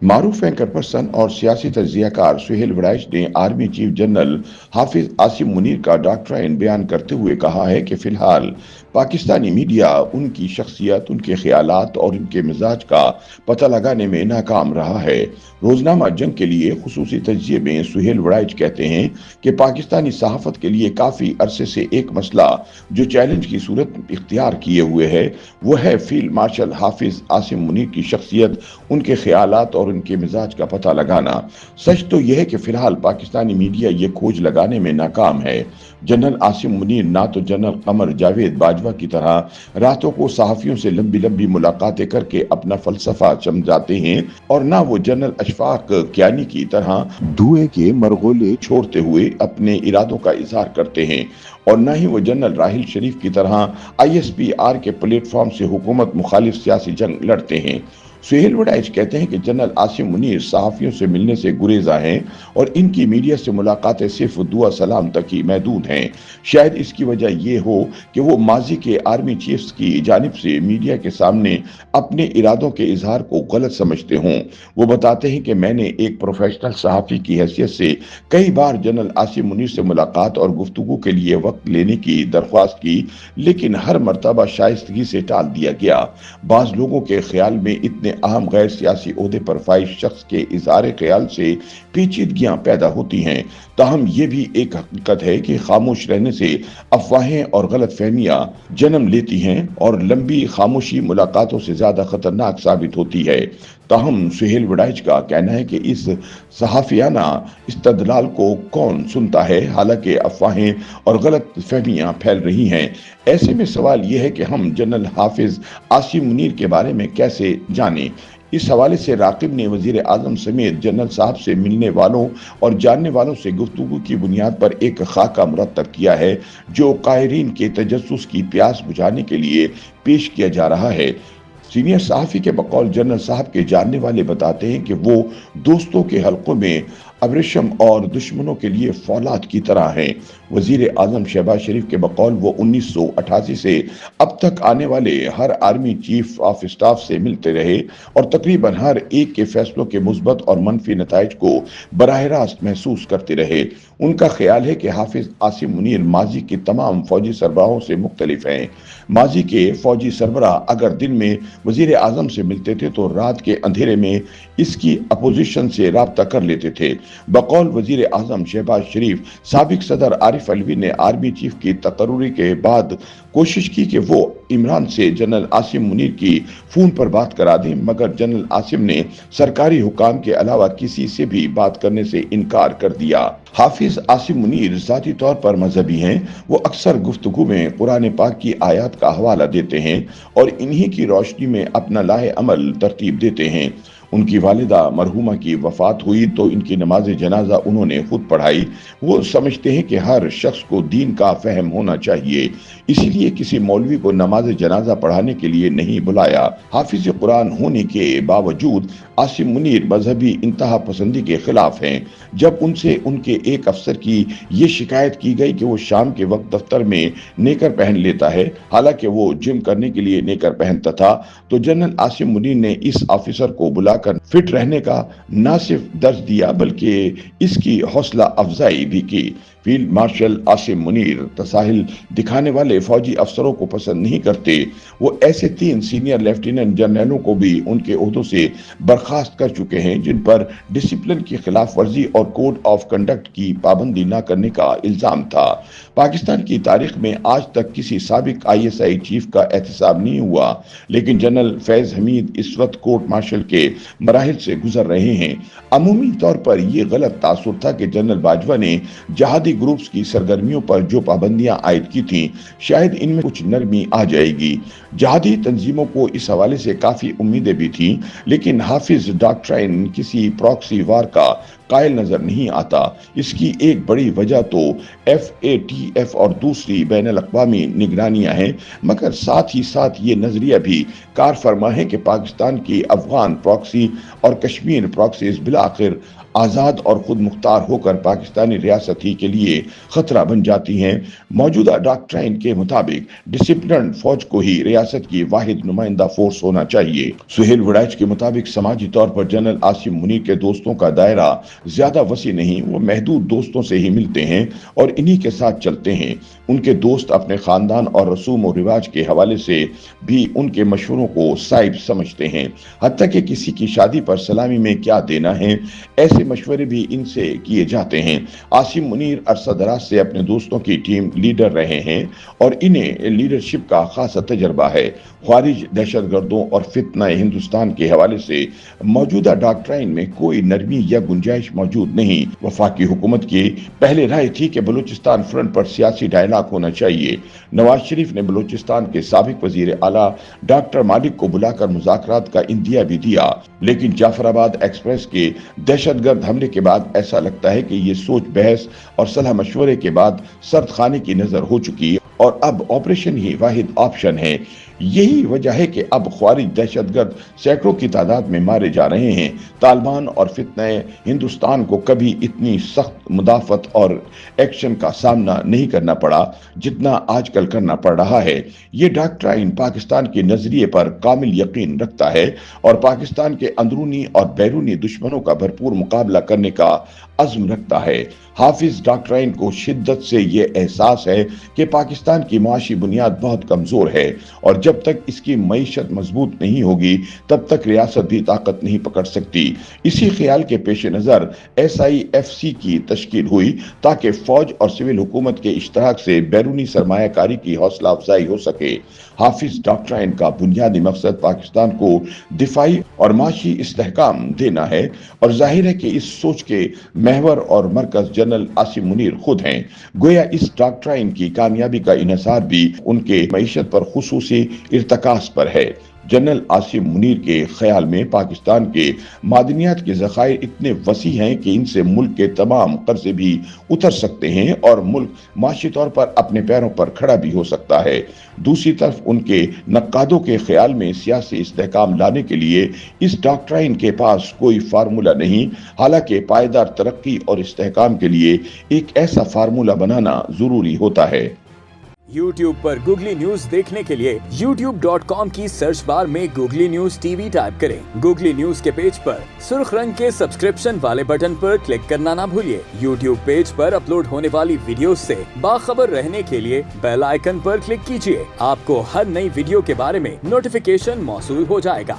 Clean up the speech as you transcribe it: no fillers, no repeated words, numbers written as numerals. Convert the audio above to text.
معروف anchor person اور سیاسی تجزیہ کار سہیل وڑائچ نے آرمی چیف جنرل حافظ عاصم منیر کا ڈاکٹرائن بیان کرتے ہوئے کہا ہے کہ فی الحال پاکستانی میڈیا ان کی شخصیت، ان کے خیالات اور ان کے مزاج کا پتہ لگانے میں ناکام رہا ہے۔ روزنامہ جنگ کے لیے خصوصی تجزیے میں سہیل وڑائچ کہتے ہیں کہ پاکستانی صحافت کے لیے کافی عرصے سے ایک مسئلہ جو چیلنج کی صورت اختیار کیے ہوئے ہے وہ ہے فیلڈ مارشل حافظ عاصم منیر کی شخصیت، ان کے خیالات اور ان کے مزاج کا پتہ لگانا۔ سچ تو یہ ہے کہ فی الحال پاکستانی میڈیا یہ کھوج لگانے میں ناکام ہے۔ جنرل عاصم منیر نہ تو جنرل قمر جاوید باجوہ کی طرح راتوں کو صحافیوں سے لمبی لمبی ملاقاتیں کر کے اپنا فلسفہ سمجھاتے ہیں اور نہ وہ جنرل اشفاق کیانی کی طرح دھوئے کے مرغولے چھوڑتے ہوئے اپنے ارادوں کا اظہار کرتے ہیں، اور نہ ہی وہ جنرل راحیل شریف کی طرح ISPR کے پلیٹ فارم سے حکومت مخالف سیاسی جنگ لڑتے ہیں۔ سہیل وڑائچ کہتے ہیں کہ جنرل عاصم منیر صحافیوں سے ملنے سے گریزاں ہیں اور ان کی میڈیا سے ملاقاتیں صرف دعا سلام تک ہی محدود ہیں۔ شاید اس کی وجہ یہ ہو کہ وہ ماضی کے آرمی چیفز کی جانب سے میڈیا کے سامنے اپنے ارادوں کے اظہار کو غلط سمجھتے ہوں۔ وہ بتاتے ہیں کہ میں نے ایک پروفیشنل صحافی کی حیثیت سے کئی بار جنرل عاصم منیر سے ملاقات اور گفتگو کے لیے وقت لینے کی درخواست کی، لیکن ہر مرتبہ شائستگی سے ٹال دیا گیا۔ بعض لوگوں کے خیال میں اتنے اہم غیر سیاسی عہدے پر فائز شخص کے اظہار خیال سے پیچیدگیاں پیدا ہوتی ہیں۔ تاہم یہ بھی ایک حقیقت ہے کہ خاموش رہنے سے افواہیں اور غلط فہمیاں جنم لیتی ہیں اور لمبی خاموشی ملاقاتوں سے زیادہ خطرناک ثابت ہوتی ہے۔ تاہم سہیل وڑائچ کا کہنا ہے کہ اس صحافیانہ استدلال کو کون سنتا ہے، حالانکہ افواہیں اور غلط فہمیاں پھیل رہی ہیں۔ ایسے میں سوال یہ ہے کہ ہم جنرل حافظ عاصم منیر کے بارے میں کیسے جانیں؟ اس حوالے سے راقب نے وزیر اعظم سمیت جنرل صاحب سے ملنے والوں اور جاننے والوں سے گفتگو کی بنیاد پر ایک خاکہ مرتب کیا ہے جو قائرین کے تجسس کی پیاس بجھانے کے لیے پیش کیا جا رہا ہے۔ سینئر صحافی کے بقول جنرل صاحب کے جاننے والے بتاتے ہیں کہ وہ دوستوں کے حلقوں میں ابریشم اور دشمنوں کے لیے فولاد کی طرح ہیں۔ وزیر اعظم شہباز شریف کے بقول وہ 1988 سے اب تک آنے والے ہر آرمی چیف آف اسٹاف سے ملتے رہے اور تقریباً ہر ایک کے فیصلوں کے مثبت اور منفی نتائج کو براہ راست محسوس کرتے رہے۔ ان کا خیال ہے کہ حافظ عاصم منیر ماضی کے تمام فوجی سربراہوں سے مختلف ہیں۔ ماضی کے فوجی سربراہ اگر دن میں وزیر اعظم سے ملتے تھے تو رات کے اندھیرے میں اس کی اپوزیشن سے رابطہ کر لیتے تھے۔ بقول وزیر اعظم شہباز شریف، سابق صدر عارف علوی نے آرمی چیف کی تقرری کے بعد کوشش کی کہ وہ عمران سے جنرل عاصم منیر کی فون پر بات کرا دیں، مگر جنرل عاصم نے سرکاری حکام کے علاوہ کسی سے بھی بات کرنے سے انکار کر دیا۔ حافظ عاصم منیر ذاتی طور پر مذہبی ہیں۔ وہ اکثر گفتگو میں قرآن پاک کی آیات کا حوالہ دیتے ہیں اور انہی کی روشنی میں اپنا لاہ عمل ترتیب دیتے ہیں۔ ان کی والدہ مرحومہ کی وفات ہوئی تو ان کی نماز جنازہ انہوں نے خود پڑھائی۔ وہ سمجھتے ہیں کہ ہر شخص کو دین کا فہم ہونا چاہیے، اسی لیے کسی مولوی کو نماز جنازہ پڑھانے کے لیے نہیں بلایا۔ حافظ قرآن ہونے کے باوجود عاصم منیر مذہبی انتہا پسندی کے خلاف ہیں۔ جب ان سے ان کے ایک افسر کی یہ شکایت کی گئی کہ وہ شام کے وقت دفتر میں نیکر پہن لیتا ہے، حالانکہ وہ جم کرنے کے لیے نیکر پہنتا تھا، تو جنرل عاصم منیر نے اس آفیسر کو بلا کر فٹ رہنے کا نہ صرف درس دیا بلکہ اس کی حوصلہ افزائی بھی کی۔ فیلڈ مارشل عاصم منیر تساہل دکھانے والے فوجی افسروں کو پسند نہیں کرتے۔ وہ ایسے 3 سینئر لیفٹیننٹ جنرلوں کو بھی ان کے عہدوں سے برخاست کر چکے ہیں جن پر ڈسپلن کی خلاف ورزی اور کوڈ آف کنڈکٹ کی پابندی نہ کرنے کا الزام تھا۔ پاکستان کی تاریخ میں آج تک کسی سابق ISI چیف کا احتساب نہیں ہوا، لیکن جنرل فیض حمید اس وقت کورٹ مارشل کے مراحل سے گزر رہے ہیں۔ عمومی طور پر یہ غلط تاثر تھا کہ جنرل باجوہ نے جہادی گروپس کی سرگرمیوں پر جو پابندیاں عائد کی تھیں، شاید ان میں کچھ نرمی آ جائے گی۔ جہادی تنظیموں کو اس حوالے سے کافی امیدیں بھی تھیں، لیکن حافظ ڈاکٹرائن کسی پراکسی وار کا قائل نظر نہیں آتا۔ اس کی ایک بڑی وجہ تو FATF اور دوسری بین الاقوامی نگرانیاں ہیں، مگر ساتھ ہی ساتھ یہ نظریہ بھی کار فرما ہے کہ پاکستان کی افغان پراکسی اور کشمیر پراکسیز بالآخر آزاد اور خود مختار ہو کر پاکستانی ریاست ہی کے لیے خطرہ بن جاتی ہیں۔ موجودہ ڈاکٹرائن کے مطابق ڈسپلنڈ فوج کو ہی ریاست کی واحد نمائندہ فورس ہونا چاہیے۔ سہیل وڑائچ کے مطابق سماجی طور پر جنرل عاصم منیر کے دوستوں کا دائرہ زیادہ وسیع نہیں، وہ محدود دوستوں سے ہی ملتے ہیں اور انہی کے ساتھ چلتے ہیں۔ ان کے دوست اپنے خاندان اور رسوم و رواج کے حوالے سے بھی ان کے مشوروں کو صائب سمجھتے ہیں، حتیٰ کہ کسی کی شادی پر سلامی میں کیا دینا ہے، ایسے مشورے بھی ان سے کیے جاتے ہیں۔ عاصم منیر عرصہ دراز سے اپنے دوستوں کی ٹیم لیڈر رہے ہیں اور انہیں لیڈرشپ کا خاصا تجربہ ہے۔ خارج دہشت گردوں اور فتنہ ہندوستان کے حوالے سے موجودہ ڈاکٹرائن میں کوئی نرمی یا گنجائش موجود نہیں۔ وفاقی حکومت کی پہلے رائے تھی کہ بلوچستان فرنٹ پر سیاسی ڈائلاگ ہونا چاہیے۔ نواز شریف نے بلوچستان کے سابق وزیر اعلیٰ ڈاکٹر مالک کو بلا کر مذاکرات کا عندیہ بھی دیا، لیکن جعفر آباد ایکسپریس کے دہشت گرد حملے کے بعد ایسا لگتا ہے کہ یہ سوچ بحث اور صلاح مشورے کے بعد سرد خانے کی نظر ہو چکی ہے اور اب آپریشن ہی واحد آپشن ہے۔ یہی وجہ ہے کہ اب خارج دہشت گرد سینکڑوں کی تعداد میں مارے جا رہے ہیں۔ طالبان اور فتنہ ہندوستان کو کبھی اتنی سخت مدافعت اور ایکشن کا سامنا نہیں کرنا پڑا جتنا آج کل کرنا پڑ رہا ہے۔ یہ ڈاکٹرائن پاکستان کے نظریے پر کامل یقین رکھتا ہے اور پاکستان کے اندرونی اور بیرونی دشمنوں کا بھرپور مقابلہ کرنے کا عزم رکھتا ہے۔ حافظ ڈاکٹرائن کو شدت سے یہ احساس ہے کہ پاکستان کی معاشی بنیاد بہت کمزور ہے اور جب تک اس کی معیشت مضبوط نہیں ہوگی تب تک ریاست بھی طاقت نہیں پکڑ سکتی۔ اسی خیال کے پیش نظر SIFC کی تشکیل ہوئی تاکہ فوج اور سول حکومت کے اشتراک سے بیرونی سرمایہ کاری کی حوصلہ افزائی ہو سکے۔ حافظ ڈاکٹرائن کا بنیادی مقصد پاکستان کو دفاعی اور معاشی استحکام دینا ہے اور ظاہر ہے کہ اس سوچ کے محور اور مرکز جنرل عاصم منیر خود ہیں۔ گویا اس ڈاکٹرائن کی کامیابی کا انحصار بھی ان کے معیشت پر خصوصی ارتکاز پر ہے۔ جنرل عاصم منیر کے خیال میں پاکستان کے معدنیات کے ذخائر اتنے وسیع ہیں کہ ان سے ملک کے تمام قرضے بھی اتر سکتے ہیں اور ملک معاشی طور پر اپنے پیروں پر کھڑا بھی ہو سکتا ہے۔ دوسری طرف ان کے نقادوں کے خیال میں سیاسی استحکام لانے کے لیے اس ڈاکٹرائن کے پاس کوئی فارمولہ نہیں، حالانکہ پائیدار ترقی اور استحکام کے لیے ایک ایسا فارمولہ بنانا ضروری ہوتا ہے۔ YouTube پر گوگلی نیوز دیکھنے کے لیے youtube.com کی سرچ بار میں گوگلی نیوز TV ٹائپ کریں۔ گوگلی نیوز کے پیج پر سرخ رنگ کے سبسکرپشن والے بٹن پر کلک کرنا نہ بھولیے۔ YouTube پیج پر اپلوڈ ہونے والی ویڈیوز سے باخبر رہنے کے لیے بیل آئیکن پر کلک کیجیے۔ آپ کو ہر نئی ویڈیو کے بارے میں نوٹیفیکیشن موصول ہو جائے گا۔